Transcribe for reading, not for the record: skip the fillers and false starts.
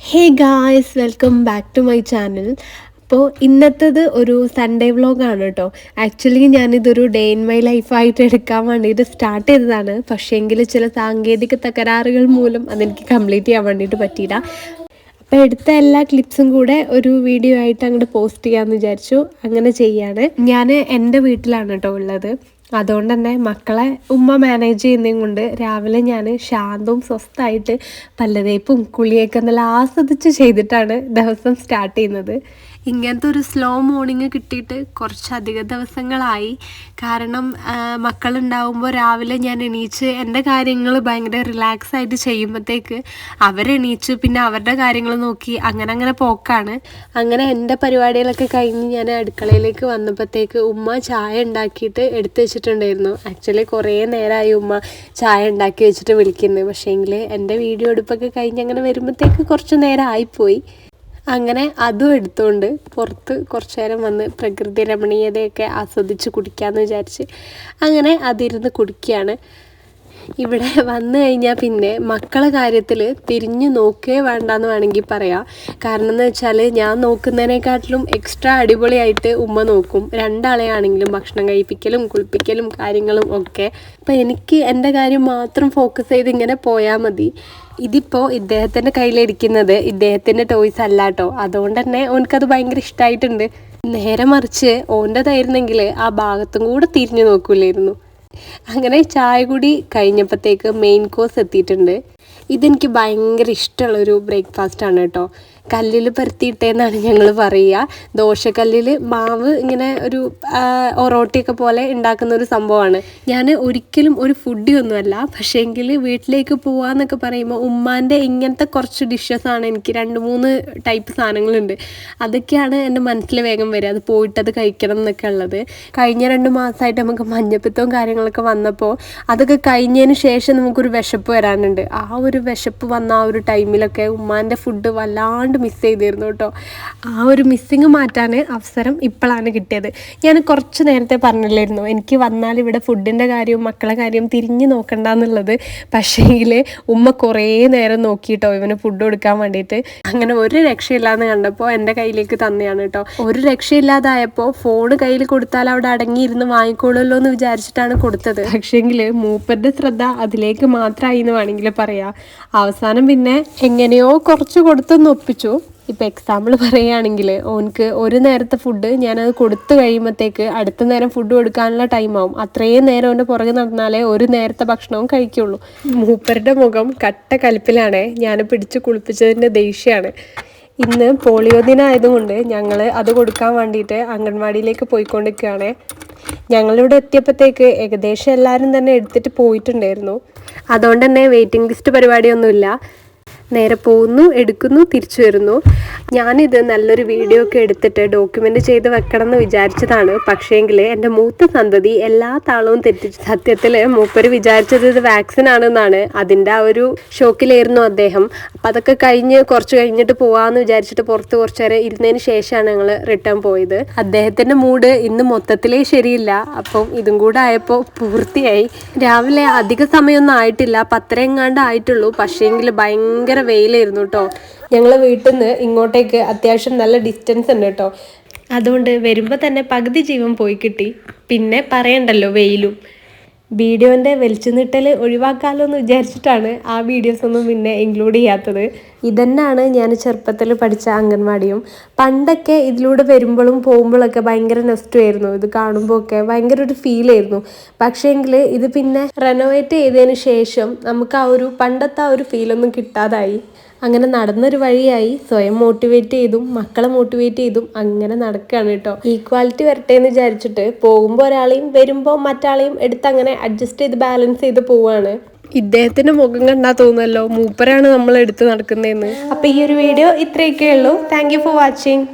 Hey guys, welcome back to my channel. അപ്പോൾ ഇന്നത്തേത് ഒരു സൺഡേ വ്ളോഗാണ് കേട്ടോ. ആക്ച്വലി ഞാനിതൊരു ഡേ ഇൻ മൈ ലൈഫായിട്ട് എടുക്കാൻ വേണ്ടിയിട്ട് സ്റ്റാർട്ട് ചെയ്തതാണ്. പക്ഷേങ്കിൽ ചില സാങ്കേതിക തകരാറുകൾ മൂലം അതെനിക്ക് കംപ്ലീറ്റ് ചെയ്യാൻ വേണ്ടിയിട്ട് പറ്റിയില്ല. അപ്പോൾ എടുത്ത എല്ലാ ക്ലിപ്സും കൂടെ ഒരു വീഡിയോ ആയിട്ട് അങ്ങോട്ട് പോസ്റ്റ് ചെയ്യാമെന്ന് വിചാരിച്ചു. അങ്ങനെ ചെയ്യാണ്. ഞാൻ എൻ്റെ വീട്ടിലാണ് കേട്ടോ ഉള്ളത്. അതുകൊണ്ട് തന്നെ മക്കളെ ഉമ്മ മാനേജ് ചെയ്യുന്നതും കൊണ്ട് രാവിലെ ഞാൻ ശാന്തവും സ്വസ്ഥമായിട്ട് പല്ലതേപ്പും കുളിയൊക്കെ നല്ല ആസ്വദിച്ച് ചെയ്തിട്ടാണ് ദിവസം സ്റ്റാർട്ട് ചെയ്യുന്നത്. ഇങ്ങനത്തെ ഒരു സ്ലോ മോർണിംഗ് കിട്ടിയിട്ട് കുറച്ചധികം ദിവസങ്ങളായി. കാരണം മക്കളുണ്ടാവുമ്പോൾ രാവിലെ ഞാൻ എണീച്ച് എൻ്റെ കാര്യങ്ങൾ ഭയങ്കര റിലാക്സ് ആയിട്ട് ചെയ്യുമ്പോഴത്തേക്ക് അവരെണീച്ചു പിന്നെ അവരുടെ കാര്യങ്ങൾ നോക്കി അങ്ങനെ പോക്കാണ്. അങ്ങനെ എൻ്റെ പരിപാടികളൊക്കെ കഴിഞ്ഞ് ഞാൻ അടുക്കളയിലേക്ക് വന്നപ്പോഴത്തേക്ക് ഉമ്മ ചായ ഉണ്ടാക്കിയിട്ട് എടുത്ത് വെച്ചിട്ടുണ്ടായിരുന്നു. ആക്ച്വലി കുറേ നേരമായി ഉമ്മ ചായ ഉണ്ടാക്കി വെച്ചിട്ട് വിളിക്കുന്നത്. പക്ഷേങ്കിൽ എൻ്റെ വീഡിയോ എടുപ്പൊക്കെ കഴിഞ്ഞ് അങ്ങനെ വരുമ്പോഴത്തേക്ക് കുറച്ച് നേരം ആയിപ്പോയി. അങ്ങനെ അതും എടുത്തുകൊണ്ട് പുറത്ത് കുറച്ച് നേരം വന്ന് പ്രകൃതി രമണീയതയൊക്കെ ആസ്വദിച്ച് കുടിക്കാമെന്ന് വിചാരിച്ച് അങ്ങനെ അതിരുന്ന് കുടിക്കുകയാണ്. ഇവിടെ വന്നു കഴിഞ്ഞാൽ പിന്നെ മക്കളെ കാര്യത്തിൽ തിരിഞ്ഞു നോക്കേ വേണ്ടെന്ന് വേണമെങ്കിൽ പറയാം. കാരണം എന്ന് വെച്ചാൽ ഞാൻ നോക്കുന്നതിനെക്കാട്ടിലും എക്സ്ട്രാ അടിപൊളിയായിട്ട് ഉമ്മ നോക്കും. രണ്ടാളെയാണെങ്കിലും ഭക്ഷണം കഴിപ്പിക്കലും കുളിപ്പിക്കലും കാര്യങ്ങളും ഒക്കെ. അപ്പോൾ എനിക്ക് എൻ്റെ കാര്യം മാത്രം ഫോക്കസ് ചെയ്ത് ഇങ്ങനെ പോയാൽ മതി. ഇതിപ്പോൾ ഇദ്ദേഹത്തിൻ്റെ കയ്യിലിരിക്കുന്നത് ഇദ്ദേഹത്തിൻ്റെ ടോയ്സ് അല്ല കേട്ടോ. അതുകൊണ്ട് തന്നെ ഓനക്കത് ഭയങ്കര ഇഷ്ടമായിട്ടുണ്ട്. നേരെ മറിച്ച് ഓൻ്റെതായിരുന്നെങ്കിൽ ആ ഭാഗത്തും കൂടെ തിരിഞ്ഞു നോക്കൂലായിരുന്നു. അങ്ങനെ ചായ കൂടി കഴിഞ്ഞപ്പോഴത്തേക്ക് മെയിൻ കോഴ്സ് എത്തിയിട്ടുണ്ട്. ഇതെനിക്ക് ഭയങ്കര ഇഷ്ടമുള്ളൊരു ബ്രേക്ക്ഫാസ്റ്റാണ് കേട്ടോ. കല്ലിൽ പരത്തിയിട്ടേന്നാണ് ഞങ്ങൾ പറയുക. ദോശക്കല്ലിൽ മാവ് ഇങ്ങനെ ഒരു ഒറോട്ടിയൊക്കെ പോലെ ഉണ്ടാക്കുന്ന ഒരു സംഭവമാണ്. ഞാൻ ഒരിക്കലും ഒരു ഫുഡിയൊന്നുമല്ല. പക്ഷേങ്കിൽ വീട്ടിലേക്ക് പോവാന്നൊക്കെ പറയുമ്പോൾ ഉമ്മാൻ്റെ ഇങ്ങനത്തെ കുറച്ച് ഡിഷസാണ് എനിക്ക് 2-3 ടൈപ്പ് സാധനങ്ങളുണ്ട്. അതൊക്കെയാണ് എൻ്റെ മനസ്സിൽ വേഗം വരിക. അത് പോയിട്ടത് കഴിക്കണം എന്നൊക്കെ ഉള്ളത്. കഴിഞ്ഞ 2 മാസമായിട്ട് നമുക്ക് മഞ്ഞപ്പിത്തവും കാര്യങ്ങളൊക്കെ വന്നപ്പോൾ അതൊക്കെ കഴിഞ്ഞതിന് ശേഷം നമുക്കൊരു വിശപ്പ് വരാനുണ്ട്. ആ ഒരു വിശപ്പ് വന്ന ആ ഒരു ടൈമിലൊക്കെ ഉമ്മാൻ്റെ ഫുഡ് വല്ലാണ്ട് മിസ് ചെയ്തിരുന്നു കേട്ടോ. ആ ഒരു മിസ്സിങ് മാറ്റാൻ അവസരം ഇപ്പോഴാണ് കിട്ടിയത്. ഞാൻ കുറച്ച് നേരത്തെ പറഞ്ഞില്ലായിരുന്നു എനിക്ക് വന്നാൽ ഇവിടെ ഫുഡിൻ്റെ കാര്യവും മക്കളെ കാര്യവും തിരിഞ്ഞ് നോക്കണ്ടെന്നുള്ളത്. പക്ഷേങ്കിൽ ഉമ്മ കുറേ നേരം നോക്കിയിട്ടോ ഇവന് ഫുഡ് കൊടുക്കാൻ വേണ്ടിയിട്ട്. അങ്ങനെ ഒരു രക്ഷയില്ലാന്ന് കണ്ടപ്പോൾ എൻ്റെ കയ്യിലേക്ക് തന്നെയാണ് കേട്ടോ. ഒരു രക്ഷയില്ലാതായപ്പോൾ ഫോൺ കയ്യിൽ കൊടുത്താൽ അവിടെ അടങ്ങിയിരുന്ന് വാങ്ങിക്കോളുമല്ലോ എന്ന് വിചാരിച്ചിട്ടാണ് കൊടുത്തത്. പക്ഷേങ്കിൽ മൂപ്പരുടെ ശ്രദ്ധ അതിലേക്ക് മാത്രമായി എന്ന് വേണമെങ്കിൽ പറയാം. അവസാനം പിന്നെ എങ്ങനെയോ കുറച്ച് കൊടുത്തൊന്ന് ഒപ്പിച്ചു. ഇപ്പോൾ എക്സാമ്പിൾ പറയുകയാണെങ്കിൽ ഓനക്ക് ഒരു നേരത്തെ ഫുഡ് ഞാനത് കൊടുത്തു കഴിയുമ്പോഴത്തേക്ക് അടുത്ത നേരം ഫുഡ് കൊടുക്കാനുള്ള ടൈമാവും. അത്രയും നേരം അവൻ്റെ പുറകെ നടന്നാലേ ഒരു നേരത്തെ ഭക്ഷണവും കഴിക്കുള്ളൂ. മൂപ്പരുടെ മുഖം കട്ട കലിപ്പിലാണ്. ഞാൻ പിടിച്ച് കുളിപ്പിച്ചതിൻ്റെ ദേഷ്യമാണ്. ഇന്ന് പോളിയോ ദിനമായതുകൊണ്ട് ഞങ്ങൾ അത് കൊടുക്കാൻ വേണ്ടിയിട്ട് അംഗൻവാടിയിലേക്ക് പോയിക്കൊണ്ടിരിക്കുകയാണ്. ഞങ്ങളിവിടെ എത്തിയപ്പോഴത്തേക്ക് ഏകദേശം എല്ലാവരും തന്നെ എടുത്തിട്ട് പോയിട്ടുണ്ടായിരുന്നു. അതുകൊണ്ട് തന്നെ വെയിറ്റിംഗ് ലിസ്റ്റ് പരിപാടിയൊന്നുമില്ല. നേരെ പോകുന്നു, എടുക്കുന്നു, തിരിച്ചു വരുന്നു. ഞാനിത് നല്ലൊരു വീഡിയോ ഒക്കെ എടുത്തിട്ട് ഡോക്യുമെൻ്റ് ചെയ്ത് വെക്കണം എന്ന് വിചാരിച്ചതാണ്. പക്ഷേങ്കിൽ എൻ്റെ മൂത്ത സന്തതി എല്ലാ താളവും തെറ്റിച്ചു. സത്യത്തിൽ മൂപ്പര് വിചാരിച്ചത് ഇത് വാക്സിൻ ആണെന്നാണ്. അതിൻ്റെ ആ ഒരു ഷോക്കിലായിരുന്നു അദ്ദേഹം. അപ്പം അതൊക്കെ കുറച്ച് കഴിഞ്ഞിട്ട് പോകാമെന്ന് വിചാരിച്ചിട്ട് പുറത്ത് കുറച്ച് നേരം ഇരുന്നതിന് ശേഷമാണ് ഞങ്ങൾ റിട്ടേൺ പോയത്. അദ്ദേഹത്തിൻ്റെ മൂഡ് ഇന്ന് മൊത്തത്തിലേ ശരിയില്ല. അപ്പം ഇതും കൂടെ ആയപ്പോൾ പൂർത്തിയായി. രാവിലെ അധിക സമയമൊന്നും ആയിട്ടില്ല, 10 എങ്ങാണ്ട് ആയിട്ടുള്ളൂ. പക്ഷേങ്കിൽ ഭയങ്കര വെയിലായിരുന്നു കേട്ടോ. ഞങ്ങൾ വീട്ടിൽ നിന്ന് ഇങ്ങോട്ടേക്ക് അത്യാവശ്യം നല്ല ഡിസ്റ്റൻസ് ഉണ്ട് കേട്ടോ. അതുകൊണ്ട് വരുമ്പോൾ തന്നെ പകുതി ജീവൻ പോയി കിട്ടി. പിന്നെ പറയണ്ടല്ലോ വെയിലും. വീഡിയോൻ്റെ വലിച്ചു നീട്ടൽ ഒഴിവാക്കാമല്ലോ എന്ന് വിചാരിച്ചിട്ടാണ് ആ വീഡിയോസൊന്നും പിന്നെ ഇൻക്ലൂഡ് ചെയ്യാത്തത്. ഇതന്നെയാണ് ഞാൻ ചെറുപ്പത്തിൽ പഠിച്ച അംഗൻവാടിയും. പണ്ടൊക്കെ ഇതിലൂടെ വരുമ്പോഴും പോകുമ്പോഴൊക്കെ ഭയങ്കര നെസ്റ്റമായിരുന്നു. ഇത് കാണുമ്പോൾ ഒക്കെ ഭയങ്കര ഒരു ഫീലായിരുന്നു. പക്ഷേങ്കിൽ ഇത് പിന്നെ റെനോവേറ്റ് ചെയ്തതിന് ശേഷം നമുക്ക് ആ ഒരു പണ്ടത്തെ ആ ഒരു ഫീലൊന്നും കിട്ടാതായി. അങ്ങനെ നടന്നൊരു വഴിയായി. സ്വയം മോട്ടിവേറ്റ് ചെയ്തും മക്കളെ മോട്ടിവേറ്റ് ചെയ്തും അങ്ങനെ നടക്കുകയാണ് കേട്ടോ. ഈക്വാലിറ്റി വരട്ടെ എന്ന് വിചാരിച്ചിട്ട് പോകുമ്പോൾ ഒരാളെയും വരുമ്പോൾ മറ്റാളെയും എടുത്ത് അങ്ങനെ അഡ്ജസ്റ്റ് ചെയ്ത് ബാലൻസ് ചെയ്ത് പോവാണ്. ഇദ്ദേഹത്തിൻ്റെ മുഖം കണ്ടാൽ തോന്നുമല്ലോ മൂപ്പരാണ് നമ്മൾ എടുത്ത് നടക്കുന്നതെന്ന്. അപ്പോൾ ഈ ഒരു വീഡിയോ ഇത്രയൊക്കെ ഉള്ളൂ. Thank you for watching.